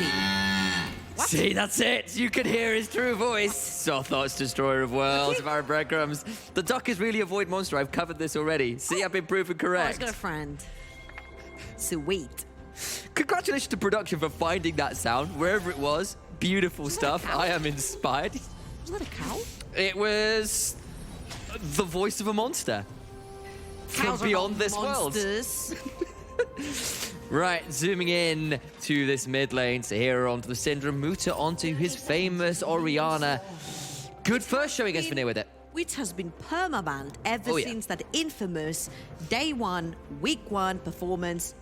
see. What? See, that's it. You can hear his true voice. Sothot's destroyer of worlds, Baron breadcrumbs. The duck is really a void monster. I've covered this already. See, I've been proven correct. Oh, he's got a friend. Sweet. Congratulations to production for finding that sound, wherever it was. Beautiful stuff. I am inspired. Was that a cow? It was the voice of a monster. From beyond this world. Right, zooming in to this mid lane. Sahira onto the Syndrome, Muta onto his famous Orianna. Good first show against Vanir with it. Which has been permabanned ever since that infamous day one, week one performance,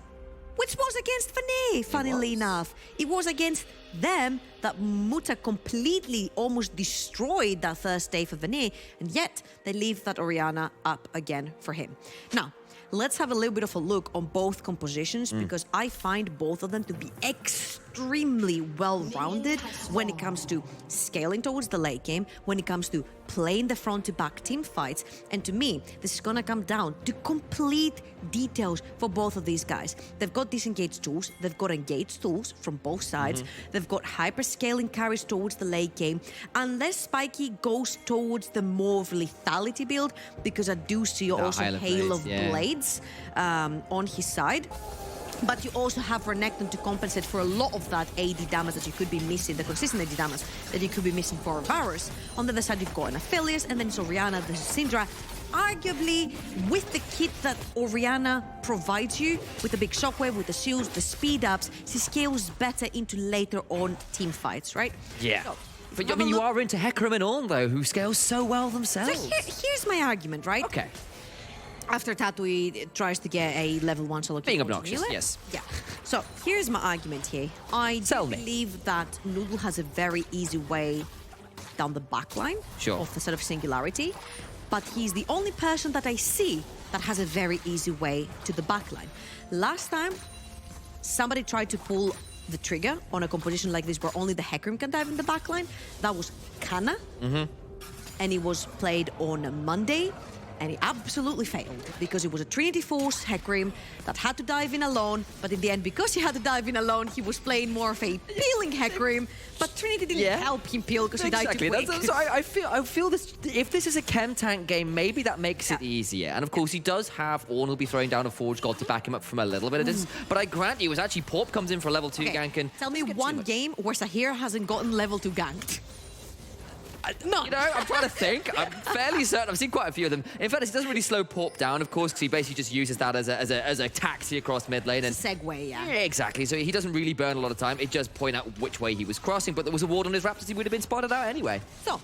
which was against Vanir, funnily enough. It was against them that Muta completely almost destroyed that first day for Vanir, and yet they leave that Orianna up again for him. Now, let's have a little bit of a look on both compositions because I find both of them to be extremely well-rounded when it comes to scaling towards the late game, when it comes to playing the front-to-back team fights. And to me, this is gonna come down to complete details for both of these guys. They've got disengaged tools, they've got engaged tools from both sides, they've got hyper-scaling carries towards the late game, unless Spiky goes towards the more of lethality build, because I do see also Hail of Blades on his side. But you also have Renekton to compensate for a lot of that AD damage that you could be missing, the consistent AD damage that you could be missing for Varus. On the other side, you've got an Aphelios, and then it's Orianna, the Syndra. Arguably, with the kit that Orianna provides you, with the big shockwave, with the shields, the speed ups, she scales better into later on team fights, right? Yeah. So, but I mean, you are into Hecarim and Ornn, though, who scale so well themselves. So here's my argument, right? Okay. After Tatui tries to get a level 1 solo Being obnoxious, yes. Yeah. So here's my argument here. I believe that Noodle has a very easy way down the backline of the sort of Singularity, but he's the only person that I see that has a very easy way to the backline. Last time, somebody tried to pull the trigger on a composition like this where only the Hecarim can dive in the backline. That was Kana, and it was played on a Monday. And he absolutely failed because it was a Trinity Force Hecarim that had to dive in alone. But in the end, because he had to dive in alone, he was playing more of a peeling Hecarim. But Trinity didn't help him peel because he died too quick. So I feel this. If this is a chem tank game, maybe that makes it easier. And of course, he does have Ornn will be throwing down a Forge God to back him up from a little bit of distance. But I grant you, it was actually Porp comes in for a level 2 gank. And tell me one game where Sahir hasn't gotten level 2 ganked. No, you know, I'm trying to think. I'm fairly certain. I've seen quite a few of them. In fact, he doesn't really slow Porp down, of course, because he basically just uses that as a taxi across mid lane. And segue, yeah. Exactly. So he doesn't really burn a lot of time. It just point out which way he was crossing. But there was a ward on his Raptors. He would have been spotted out anyway. So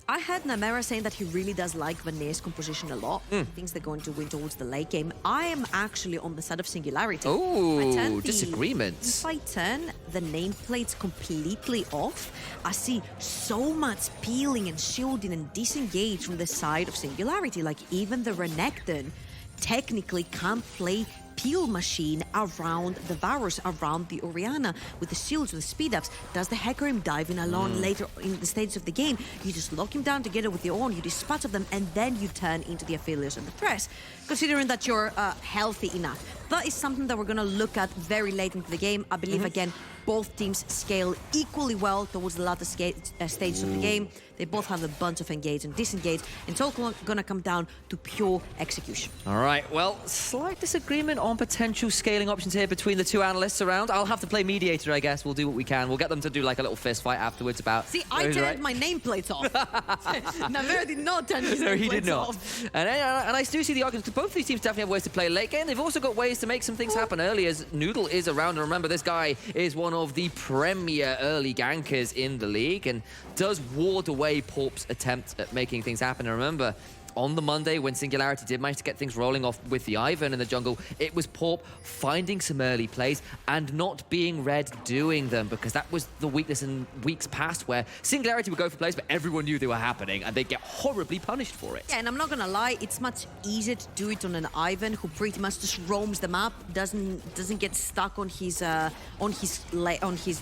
I heard Namera saying that he really does like Vanir's composition a lot. He thinks they're going to win towards the late game. I am actually on the side of Singularity. Oh, disagreements. If I turn the nameplates completely off, I see so much peeling and shielding and disengage from the side of Singularity. Like even the Renekton technically can't play peel machine around the Varus, around the Orianna, with the shields, with the speed ups. Does the Hecarim dive in alone later in the stages of the game? You just lock him down together with your own, you dispatch of them, and then you turn into the Aphelios and the Thresh, considering that you're healthy enough. That is something that we're going to look at very late into the game. I believe, again, both teams scale equally well towards the latter stages of the game. They both have a bunch of engage and disengage, and it's all going to come down to pure execution. All right, well, slight disagreement on potential scaling options here between the two analysts around. I'll have to play mediator, I guess. We'll do what we can. We'll get them to do like a little fist fight afterwards about... See, I turned my nameplates off. Namera did not turn his No, he nameplates did not. off. And I do see the argument, because both of these teams definitely have ways to play late game. They've also got ways to make some things happen early, as Noodle is around. And remember, this guy is one of the premier early gankers in the league and does ward away Porp's attempt at making things happen. And remember, on the Monday, when Singularity did manage to get things rolling off with the Ivern in the jungle, it was Porp finding some early plays and not being read doing them, because that was the weakness in weeks past, where Singularity would go for plays, but everyone knew they were happening, and they'd get horribly punished for it. Yeah, and I'm not gonna lie, it's much easier to do it on an Ivern who pretty much just roams the map, doesn't get stuck on his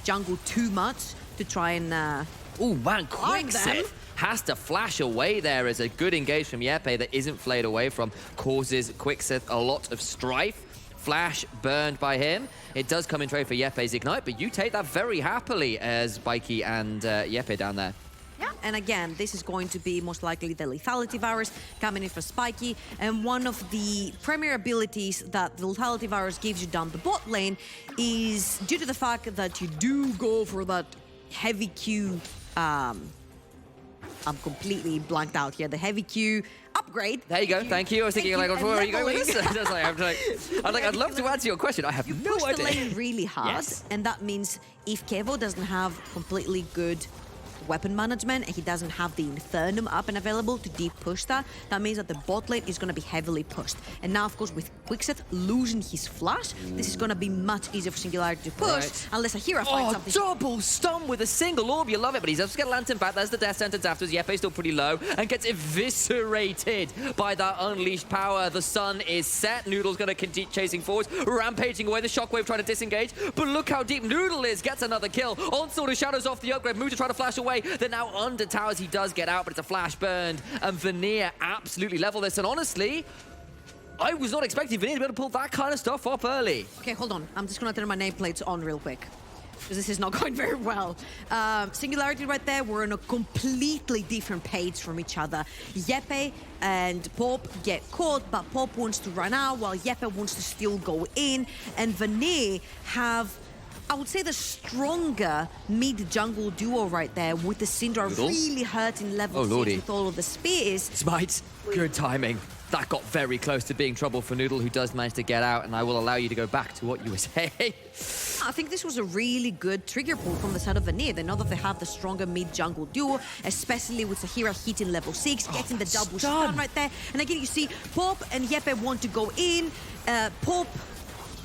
jungle too much to try and Ooh, man, Quickset has to flash away there as a good engage from Yepe that isn't flayed away from, causes Quickset a lot of strife. Flash burned by him. It does come in trade for Yepe's Ignite, but you take that very happily as Bikey and Yepe down there. Yeah, and again, this is going to be most likely the Lethality Virus coming in for Spiky. And one of the premier abilities that the Lethality Virus gives you down the bot lane is due to the fact that you do go for that heavy Q. I'm completely blanked out here. The heavy Q upgrade. There you go. Thank you. I was thinking, like, where are you going with this? I'd love to answer your question. I have no idea. You push the lane really hard, Yes. and that means if Kevo doesn't have completely good weapon management and he doesn't have the Infernum up and available to deep push that means that the bot lane is going to be heavily pushed. And now, of course, with Quickset losing his flash, this is going to be much easier for Singularity to push, unless Ahira finds something. Double stun with a single orb. You love it, but he's just get Lantern back. There's the death sentence afterwards. Yepe's still pretty low and gets eviscerated by that unleashed power. The sun is set. Noodle's going to continue chasing forwards, rampaging away. The shockwave trying to disengage, but look how deep Noodle is. Gets another kill. Onslaught of shadows off the upgrade. Muta trying to flash away. They're now under towers. He does get out, but it's a flash burned. And Vanir absolutely level this. And honestly, I was not expecting Vanir to be able to pull that kind of stuff up early. Okay, hold on. I'm just going to turn my nameplates on real quick, because this is not going very well. Singularity right there, we're on a completely different page from each other. Yepe and Pop get caught, but Pop wants to run out while Yepe wants to still go in. And Vanir have, I would say, the stronger mid-jungle duo right there, with the Syndra really hurting level 6 with all of the spears. Smite, good timing. That got very close to being trouble for Noodle, who does manage to get out, and I will allow you to go back to what you were saying. I think this was a really good trigger pull from the side of Vanir. They know that they have the stronger mid-jungle duo, especially with Sahira hitting level 6, getting the double stun right there. And again, you see Pop and Yepe want to go in. Pop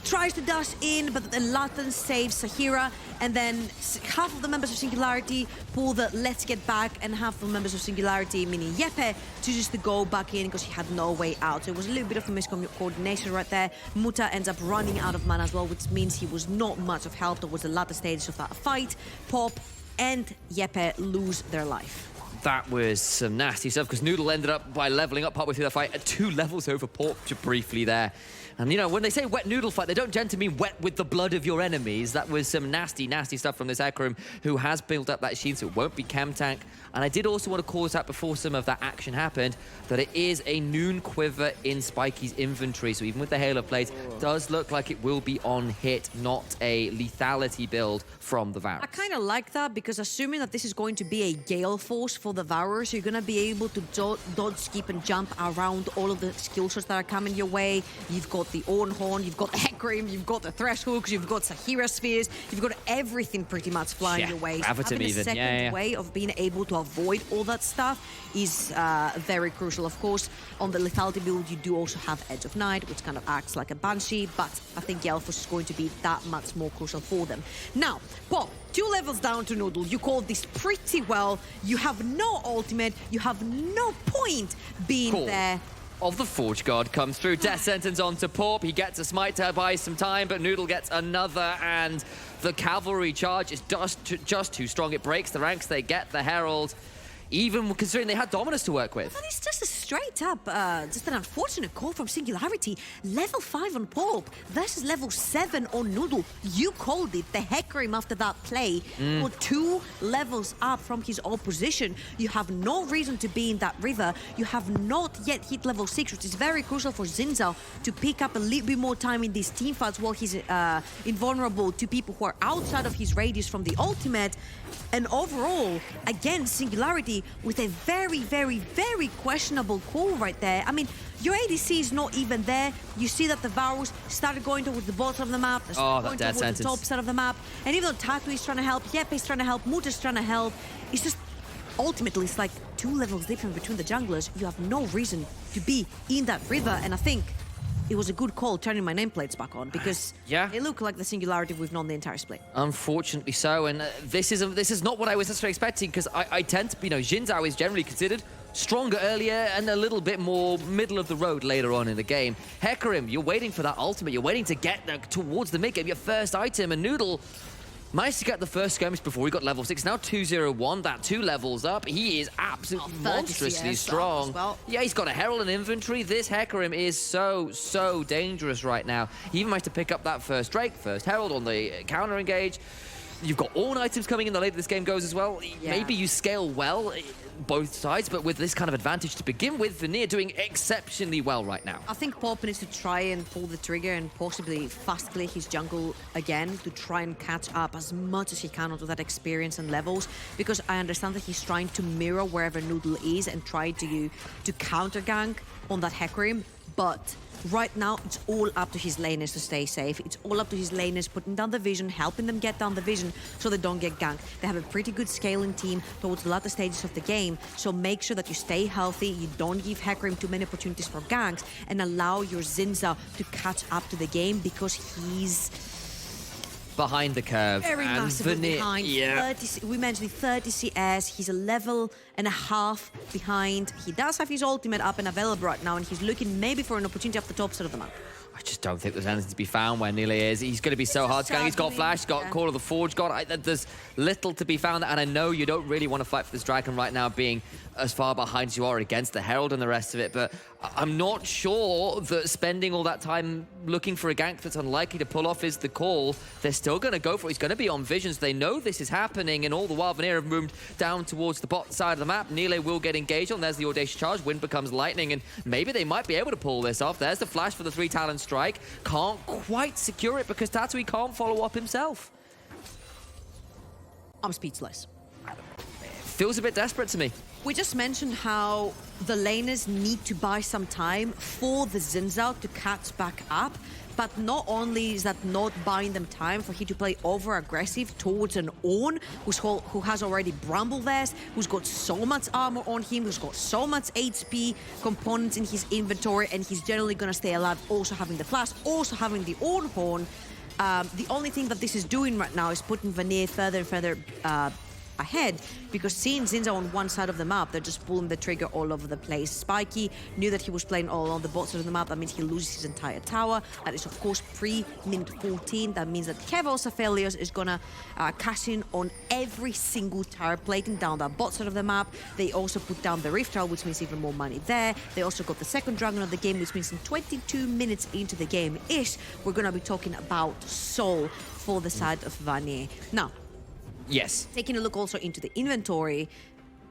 tries to dash in, but then Latan saves Sahira, and then half of the members of Singularity pull the let's get back, and half of the members of Singularity, meaning Yepe, chooses to go back in because he had no way out. So it was a little bit of a miscoordination right there. Muta ends up running out of mana as well, which means he was not much of help towards the latter stages of that fight. Pop and Yepe lose their life. That was some nasty stuff, because Noodle ended up by leveling up partway through the fight at 2 levels over Pop briefly there. And, you know, when they say wet noodle fight, they don't tend to mean wet with the blood of your enemies. That was some nasty, nasty stuff from this Hecarim, who has built up that shield, so it won't be chem tank. And I did also want to call this out before some of that action happened, that it is a Noon Quiver in Spiky's inventory. So even with the Halo Blades, does look like it will be on hit, not a lethality build from the Varus. I kind of like that, because assuming that this is going to be a Gale Force for the Varus, you're going to be able to dodge, skip, and jump around all of the skill shots that are coming your way. You've got the Ornhorn, you've got the Hecarim, you've got the Thresh Hooks, you've got Sahira Spheres, you've got everything pretty much flying your way. So having a second way of being able to avoid all that stuff is very crucial. Of course, on the lethality build, you do also have Edge of Night, which kind of acts like a Banshee, but I think Gale Force is going to be that much more crucial for them. Now, Paul, 2 levels down to Noodle. You called this pretty well. You have no ultimate. You have no point being there. Of the Forge God comes through. Death sentence onto Pop. He gets a smite to buy some time, but Noodle gets another, and the cavalry charge is just too strong. It breaks the ranks. They get the Herald, even considering they had Dominus to work with. But it's just a straight up, just an unfortunate call from Singularity. Level 5 on Pulp versus level 7 on Noodle. You called it. The Hecarim after that play for 2 levels up from his opposition. You have no reason to be in that river. You have not yet hit level 6, which is very crucial for Zinzao to pick up a little bit more time in these teamfights while he's invulnerable to people who are outside of his radius from the ultimate. And overall, again, Singularity with a very, very, very questionable call right there. I mean, your ADC is not even there. You see that the Varus started going towards the bottom of the map, going towards the top side of the map. And even though Taku is trying to help, Yepe is trying to help, Muta's trying to help, it's just ultimately it's like 2 levels different between the junglers. You have no reason to be in that river, and I think it was a good call turning my nameplates back on, because it looked like the Singularity we've known the entire split. Unfortunately so, and this is not what I was necessarily expecting, because I tend to, Xin Zhao is generally considered stronger earlier and a little bit more middle of the road later on in the game. Hecarim, you're waiting for that ultimate, you're waiting to get towards the mid game, your first item, and Noodle, Managed to get the first skirmish before he got level 6. Now 201, that 2 levels up. He is absolutely monstrously strong. Well. Yeah, he's got a Herald in inventory. This Hecarim is so dangerous right now. He even managed to pick up that first Drake, first Herald on the counter engage. You've got all items coming in the later this game goes as well. Yeah. Maybe you scale well both sides, but with this kind of advantage to begin with, Vanir doing exceptionally well right now. I think Pop needs to try and pull the trigger and possibly fast clear his jungle again to try and catch up as much as he can onto that experience and levels, because I understand that he's trying to mirror wherever Noodle is and try to counter gank on that Hecarim, but right now, it's all up to his laners to stay safe. It's all up to his laners putting down the vision, helping them get down the vision so they don't get ganked. They have a pretty good scaling team towards the latter stages of the game, so make sure that you stay healthy, you don't give Hecarim too many opportunities for ganks, and allow your Zinza to catch up to the game, because he's behind the curve. Very massively behind. Yeah. 30, we mentioned 30 CS. He's a level and a half behind. He does have his ultimate up and available right now, and he's looking maybe for an opportunity up the top side of the map. I just don't think there's anything to be found where Nile is. He's going to be so hard to gang. He's got Flash, he's got Call of the Forge, there's little to be found. And I know you don't really want to fight for this dragon right now, being as far behind as you are against the Herald and the rest of it. But I'm not sure that spending all that time looking for a gank that's unlikely to pull off is the call. They're still going to go for it. He's going to be on visions. They know this is happening. And all the while, Vanir have moved down towards the bot side of the map. Nile will get engaged on. There's the Audacious Charge. Wind becomes lightning. And maybe they might be able to pull this off. There's the Flash for the 3 Talon Strike. Can't quite secure it because Tatooine can't follow up himself. I'm speechless. Feels a bit desperate to me. We just mentioned how the laners need to buy some time for the Zinzao to catch back up. But not only is that not buying them time for him to play over-aggressive towards an Ornn who has already Bramble Vest, who's got so much armor on him, who's got so much HP components in his inventory, and he's generally going to stay alive, also having the Flash, also having the Ornn Horn. The only thing that this is doing right now is putting Vanir further and further ahead, because seeing Zinza on one side of the map, they're just pulling the trigger all over the place. Spiky knew that he was playing all on the bot side of the map. That means he loses his entire tower. That is, of course, pre-minute 14. That means that Kevos Aphelios is gonna cash in on every single tower plating down that bot side of the map. They also put down the Rift Tower, which means even more money there. They also got the second dragon of the game, which means in 22 minutes into the game-ish, we're gonna be talking about Soul for the side of Vanir. Now, yes. Taking a look also into the inventory,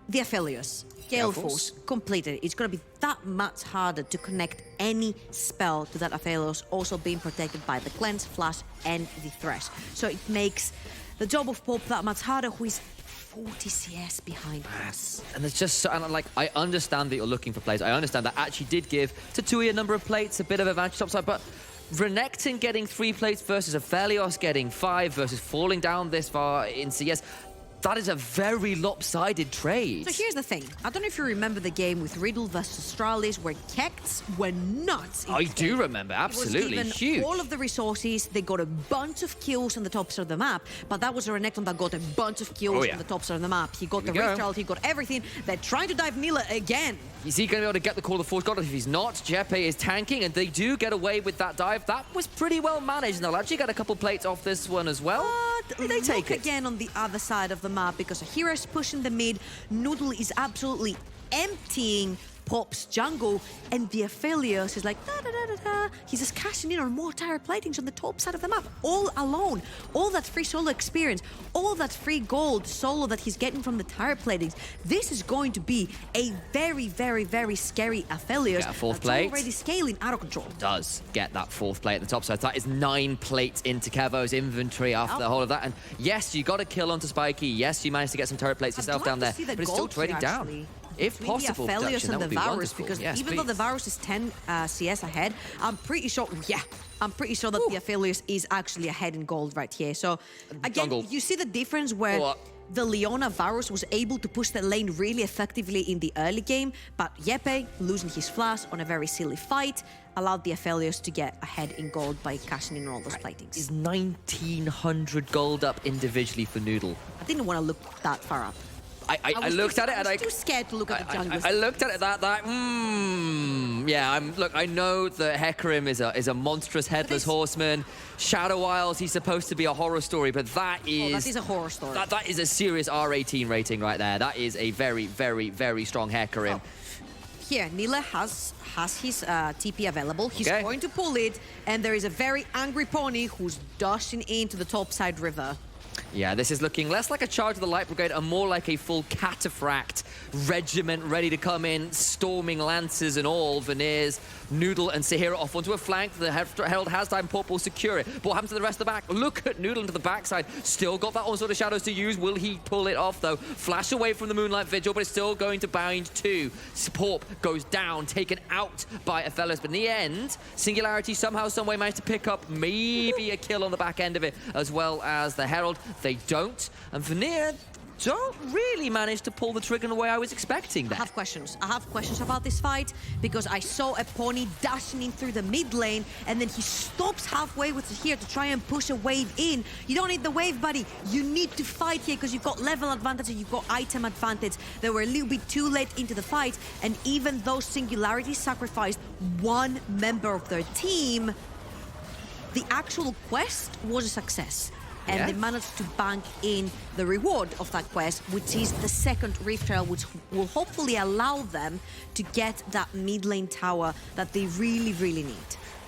the Aphelios, Gale Force, completed. It's going to be that much harder to connect any spell to that Aphelios, also being protected by the Cleanse, Flash, and the Thresh. So it makes the job of Pope that much harder, who is 40 CS behind us. And it's just so, and like, I understand that you're looking for plays. I understand that actually did give Tatooine a number of plates, a bit of advantage topside, but Renekton getting 3 plates versus Aphelios getting 5 versus falling down this far in CS, that is a very lopsided trade. So here's the thing. I don't know if you remember the game with Riddle versus Astralis, where Kects were nuts. I do remember, absolutely, huge. All of the resources, they got a bunch of kills on the top side of the map, but that was a Renekton that got a bunch of kills on the top side of the map. He got the Rift Herald, he got everything. They're trying to dive Nila again. Is he going to be able to get the Call of the Forge God? If he's not, Jeppe is tanking, and they do get away with that dive. That was pretty well managed, and they'll actually get a couple plates off this one as well. But they take it again on the other side of the map, because Hero's pushing the mid. Noodle is absolutely emptying Pop's jungle, and the Aphelios is like, da-da-da-da-da. He's just cashing in on more tire platings on the top side of the map, all alone. All that free solo experience, all that free gold solo that he's getting from the tire platings. This is going to be a very, very, very scary Aphelios. Get a 4th plate. Already scaling out of control. Does get that 4th plate at the top side. That is 9 plates into Kevo's inventory after the whole of that. And yes, you got a kill onto Spiky. Yes, you managed to get some turret plates yourself down there, but it's still trading down. If possible, the Aphelios and the Varus, wonderful. because yes, even though the Varus is 10 CS ahead, I'm pretty sure that the Aphelios is actually ahead in gold right here. So again, you see the difference where the Leona Varus was able to push the lane really effectively in the early game, but Jeppe, losing his flash on a very silly fight, allowed the Aphelios to get ahead in gold by cashing in on all those platings. Is 1,900 gold up individually for Noodle. I didn't want to look that far up. I looked at it and I was too scared to look at the jungle. I looked at it yeah. Look, I know that Hecarim is a monstrous headless horseman. Shadow Isles, he's supposed to be a horror story, but that is a horror story. That is a serious R18 rating right there. That is a very, very, very strong Hecarim. Here, Nila has his TP available. He's going to pull it, and there is a very angry pony who's dashing into the topside river. Yeah, this is looking less like a charge of the Light Brigade and more like a full cataphract regiment ready to come in, storming lances and all. Vanir's, Noodle and Sahira off onto a flank. The Herald has time, Pop will secure it. But what happens to the rest of the back? Look at Noodle into the backside. Still got that onslaught of shadows to use. Will he pull it off, though? Flash away from the Moonlight Vigil, but it's still going to bind two. Porp goes down, taken out by Aphelios. But in the end, Singularity somehow, someway managed to pick up maybe a kill on the back end of it, as well as the Herald. They don't. And Vanir don't really manage to pull the trigger in the way I was expecting that. I have questions about this fight, because I saw a pony dashing in through the mid lane, and then he stops halfway with Sahir to try and push a wave in. You don't need the wave, buddy. You need to fight here because you've got level advantage and you've got item advantage. They were a little bit too late into the fight, and even though Singularity sacrificed one member of their team, the actual quest was a success. And they managed to bank in the reward of that quest, which is the second Rift Trail, which will hopefully allow them to get that mid lane tower that they really, really need.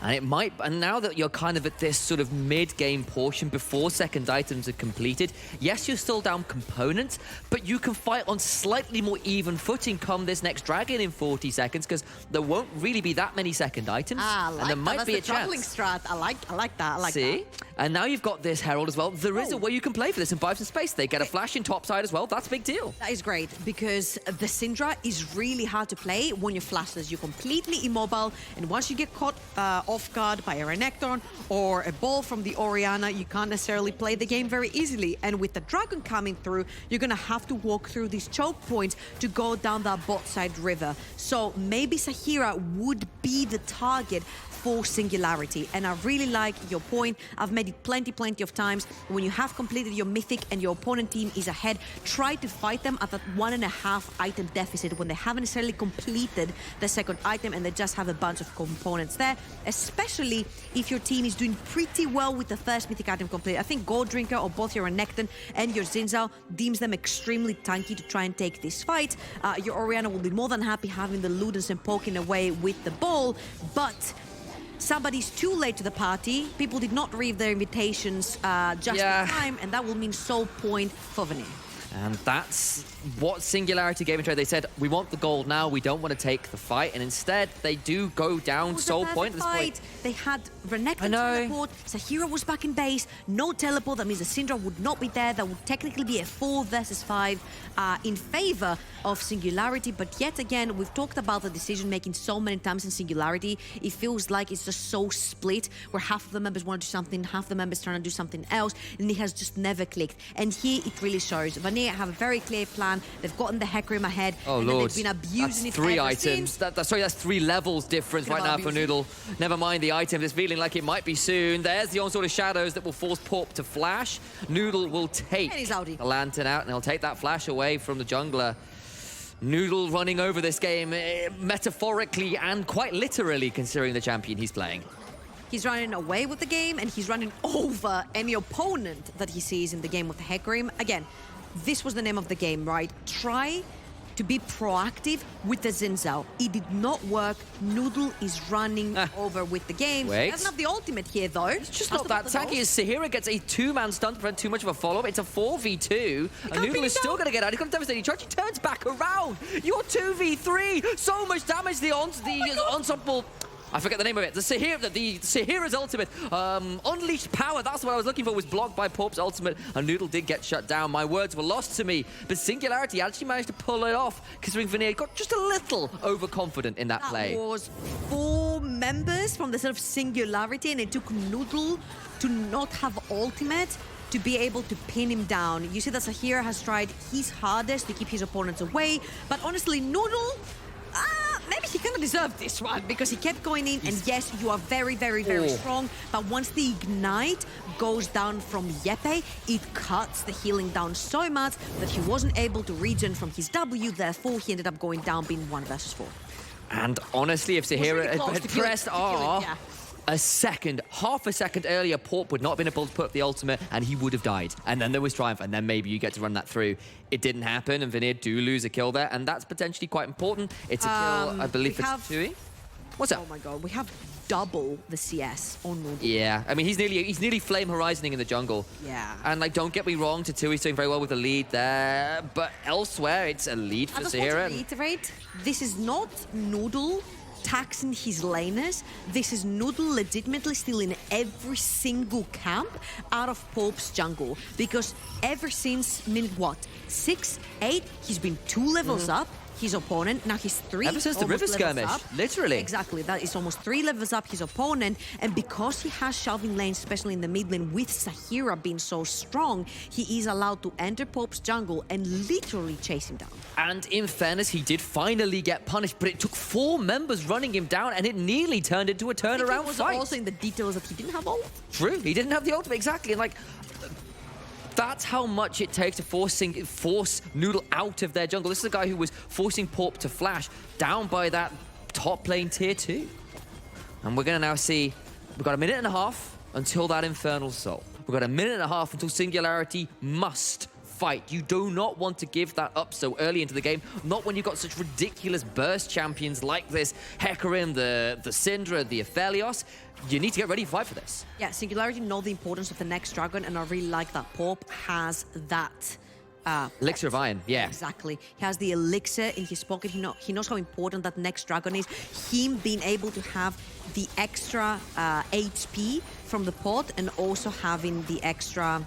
And it might, and now that you're kind of at this sort of mid-game portion before second items are completed, yes, you're still down components, but you can fight on slightly more even footing come this next dragon in 40 seconds, because there won't really be that many second items. And there might be a chance. Strat. I like that. See? And now you've got this Herald as well. There is a way you can play for this and buy some space. They get a flash in topside as well. That's a big deal. That is great, because the Syndra is really hard to play when you're flashless. You're completely immobile, and once you get caught off guard by a Renekton or a ball from the Orianna, you can't necessarily play the game very easily. And with the Dragon coming through, you're gonna have to walk through these choke points to go down that bot side river. So maybe Sahira would be the target for Singularity. And I really like your point. I've made it plenty of times. When you have completed your mythic and your opponent team is ahead, try to fight them at that 1.5 item deficit when they haven't necessarily completed the second item and they just have a bunch of components there, especially if your team is doing pretty well with the first mythic item complete. I think Gold Drinker or both your Renekton and your Zinzao deems them extremely tanky to try and take this fight. Your Orianna will be more than happy having the Ludens and poking away with the ball, but somebody's too late to the party. People did not read their invitations just in time, and that will mean soul point for Vanir. And that's what Singularity gave in trade. They said, we want the gold now, we don't want to take the fight. And instead, they do go down soul point at this point. They had Renekton teleport, Sahira was back in base, no teleport, that means the Syndra would not be there. That would technically be a 4 versus 5 in favor of Singularity. But yet again, we've talked about the decision-making so many times in Singularity. It feels like it's just so split, where half of the members want to do something, half the members trying to do something else, and it has just never clicked. And here it really shows. Vanir have a very clear plan. They've gotten the Hecarim ahead. Oh, and Lord. They've been abusing it 3 items. Sorry, that's 3 levels difference right now for Noodle. Never mind the items. It's feeling like it might be soon. There's the onslaught of shadows that will force Porp to flash. Noodle will take the lantern out, and he'll take that flash away from the jungler. Noodle running over this game, metaphorically and quite literally, considering the champion he's playing. He's running away with the game, and he's running over any opponent that he sees in the game with the Hecarim. Again, this was the name of the game, right? Try to be proactive with the Zinzao. It did not work. Noodle is running over with the game. He doesn't have the ultimate here, though. It's just not that tanky as Sahira gets a 2-man stun to prevent too much of a follow-up. It's a 4v2. And Noodle is still going to get out. He's got a devastating charge. He turns back around. You're 2v3. So much damage. The ensemble... I forget the name of it. The Sahira's ultimate. Unleashed power, that's what I was looking for, was blocked by Porp's ultimate, and Noodle did get shut down. My words were lost to me, but Singularity actually managed to pull it off, considering Vanir got just a little overconfident in that play. That was 4 members from the sort of Singularity, and it took Noodle to not have ultimate to be able to pin him down. You see that Sahira has tried his hardest to keep his opponents away, but honestly, Noodle... maybe he he kind of deserved this one because he kept going in, and yes, you are very, very, very strong, but once the ignite goes down from Yepe, it cuts the healing down so much that he wasn't able to regen from his W, therefore he ended up going down being 1 versus 4. And honestly, if Sahira really had pressed R half a second earlier, Porp would not have been able to put up the ultimate and he would have died. And then there was Triumph, and then maybe you get to run that through. It didn't happen, and Vanir do lose a kill there, and that's potentially quite important. It's a kill, I believe, for Tui. What's up? Oh my god, we have double the CS on Noodle. Yeah, I mean, he's nearly flame horizoning in the jungle. Yeah. And, like, don't get me wrong, Tatui's doing very well with the lead there, but elsewhere, it's a lead for Sahira. And to reiterate, this is not Noodle taxing his laners. This is Noodle legitimately still in every single camp out of Pope's jungle, because ever since minute, 6, 8, he's been 2 levels up. His opponent, now he's 3. Ever since the river skirmish, literally. Exactly, that is almost 3 levels up his opponent, and because he has shelving lanes, especially in the mid lane, with Sahira being so strong, he is allowed to enter Pope's jungle and literally chase him down. And in fairness, he did finally get punished, but it took 4 members running him down, and it nearly turned into a turnaround fight. Also in the details that he didn't have ult. True, he didn't have the ultimate, exactly, and like, that's how much it takes to force Noodle out of their jungle. This is a guy who was forcing Porp to flash down by that top lane tier 2. And we're going to now see, we've got a minute and a half until that Infernal Soul. We've got a minute and a half until Singularity must fight. You do not want to give that up so early into the game, not when you've got such ridiculous burst champions like this Hecarim, the Syndra, the Aphelios. You need to get ready to fight for this. Yeah, Singularity know the importance of the next dragon, and I really like that Porp has that. Elixir of Iron, yeah. Exactly. He has the elixir in his pocket. He knows how important that next dragon is. Him being able to have the extra HP from the pot, and also having the extra...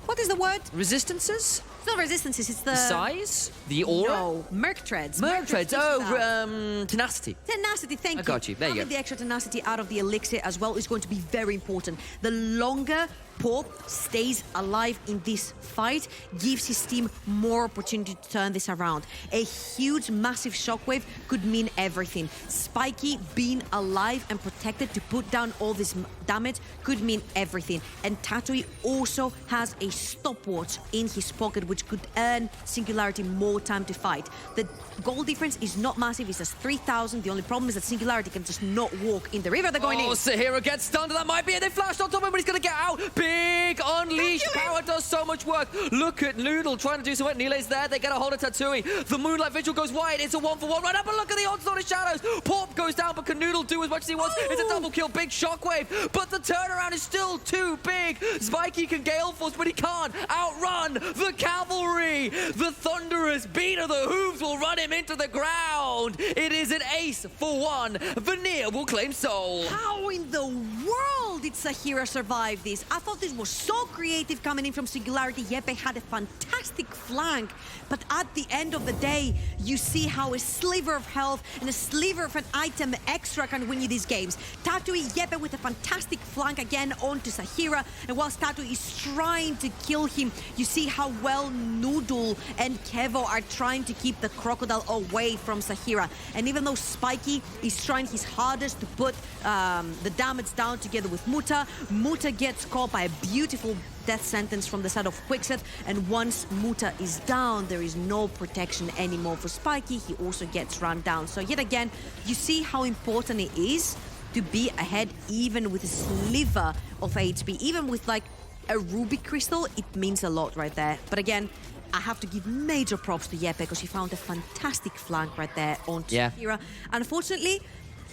What is the word? Resistances? It's not resistances, it's the... size? The aura? No, Merc Treads. Merc Treads, tenacity. Tenacity, thank you. I got you, there you go. Having the extra tenacity out of the elixir as well is going to be very important. The longer Porp stays alive in this fight, gives his team more opportunity to turn this around. A huge, massive shockwave could mean everything. Spiky being alive and protected to put down all this damage could mean everything. And Tatui also has a stopwatch in his pocket, which could earn Singularity more time to fight. The goal difference is not massive, it's just 3,000. The only problem is that Singularity can just not walk in the river they're going in. Oh, Sahira gets stunned, that might be it. They flashed on top of him, but he's going to get out. Big unleashed power does so much work. Look at Noodle trying to do something. Nile's there, they get a hold of Tatui. The Moonlight Vigil goes wide, it's a 1-for-1 right up, and look at the onslaught of shadows. Porp goes down, but can Noodle do as much as he wants? It's a double kill, big shockwave, but the turnaround is still too big. Spiky can Gale Force, but he can't outrun the cavalry. The thunderous beat of the hooves will run him into the ground. It is an ace for 1. Vanir will claim soul. How in the world did Sahira survive this? I thought this was so creative coming in from Singularity. Yepe had a fantastic flank, but at the end of the day, you see how a sliver of health and a sliver of an item extra can win you these games. Tatui, Yepe with a fantastic flank again onto Sahira, and whilst Tatui is trying to kill him, you see how well Noodle and Kevo are trying to keep the crocodile away from Sahira. And even though Spiky is trying his hardest to put the damage down together with Muta, Muta gets caught by a beautiful death sentence from the side of Quickset, and once Muta is down, there is no protection anymore for Spiky. He also gets run down. So yet again, you see how important it is to be ahead even with a sliver of HP. Even with like a ruby crystal, it means a lot right there. But again, I have to give major props to Yepe because he found a fantastic flank right there onto Sahira. Unfortunately,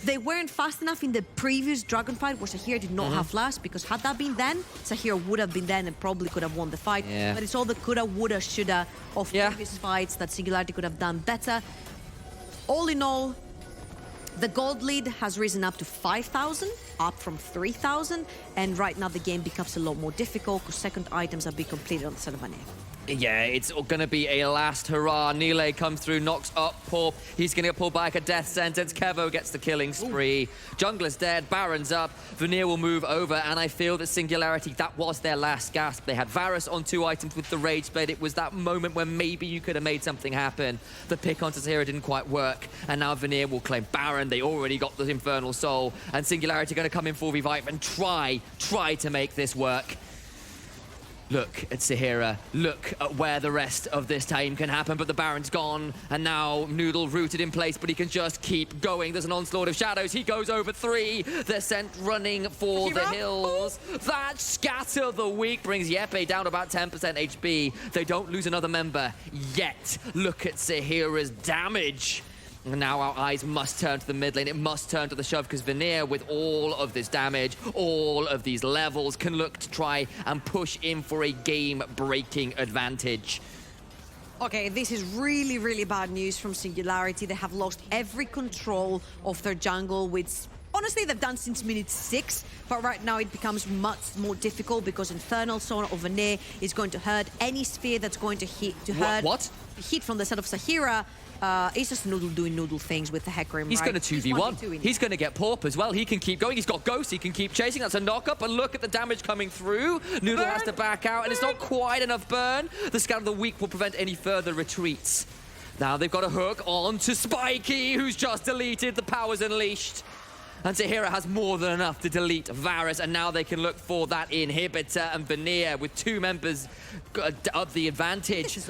they weren't fast enough in the previous dragon fight where Sahira did not have flash, because had that been then, Sahira would have been then and probably could have won the fight. But it's all the coulda, woulda, shoulda of previous fights that Singularity could have done better. All in all, the gold lead has risen up to 5,000, up from 3,000, and right now the game becomes a lot more difficult because second items are being completed on the side of Vanir. Yeah, it's going to be a last hurrah. Nile comes through, knocks up Porp. He's going to get pulled back a death sentence. Kevo gets the killing spree. Ooh. Jungler's dead, Baron's up. Vanir will move over, and I feel that Singularity, that was their last gasp. They had Varus on 2 items with the Rage Blade. It was that moment where maybe you could have made something happen. The pick onto Zahira didn't quite work, and now Vanir will claim Baron. They already got the Infernal Soul, and Singularity are going to come in 4v5 and try to make this work. Look at Zahira, look at where the rest of this time can happen, but the Baron's gone, and now Noodle rooted in place, but he can just keep going. There's an onslaught of shadows, he goes over 3, they're sent running for the hills. That scatter the weak brings Yepe down to about 10% HP. They don't lose another member yet. Look at Zahira's damage. And now our eyes must turn to the mid lane. It must turn to the shove, because Vanir, with all of this damage, all of these levels, can look to try and push in for a game-breaking advantage. Okay, this is really, really bad news from Singularity. They have lost every control of their jungle, which honestly they've done since minute 6, but right now it becomes much more difficult because Infernal Soul of Vanir is going to hurt. Any sphere that's going to hit hit from the side of Zahira. It's just Noodle doing Noodle things with the Hecarim, He's right? going to 2v1. He's going to get Porp as well. He can keep going. He's got Ghost. He can keep chasing. That's a knock-up. But look at the damage coming through. Noodle has to back out, and it's not quite enough burn. The Scout of the Weak will prevent any further retreats. Now they've got a hook on to Spiky, who's just deleted. The power's unleashed. And Zahira has more than enough to delete Varus, and now they can look for that inhibitor, and Vanir with 2 members of the advantage. Just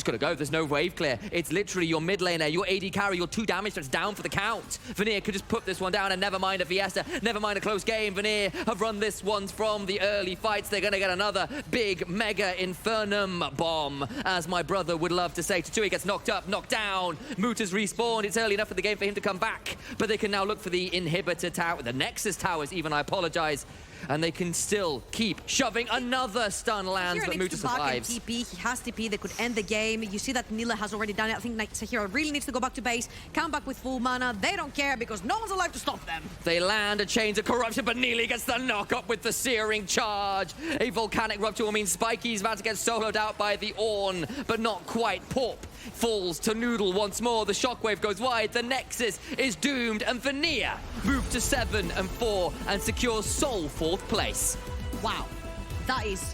gotta go. There's no wave clear. It's literally your mid laner, your AD carry, your 2 damage that's down for the count. Vanir could just put this one down, and never mind a Fiesta, never mind a close game. Vanir have run this one from the early fights. They're gonna get another big mega Infernum bomb, as my brother would love to say. Tatui gets knocked up, knocked down. Muta's respawned. It's early enough for the game for him to come back, but they can now look for the inhibitor tower, the Nexus towers even, I apologize, and they can still keep shoving. Another stun lands, but Muta survives. TP. He has TP. They could end the game. You see that Nila has already done it. I think Zahira really needs to go back to base, come back with full mana. They don't care because no one's allowed to stop them. They land a Chains of Corruption, but Neely gets the knock-up with the Searing Charge. A Volcanic Rupture will mean Spiky's about to get soloed out by the Ornn, but not quite. Porp falls to Noodle once more. The Shockwave goes wide. The Nexus is doomed, and Vanir move to 7 and 4 and secures sole 4th place. Wow, that is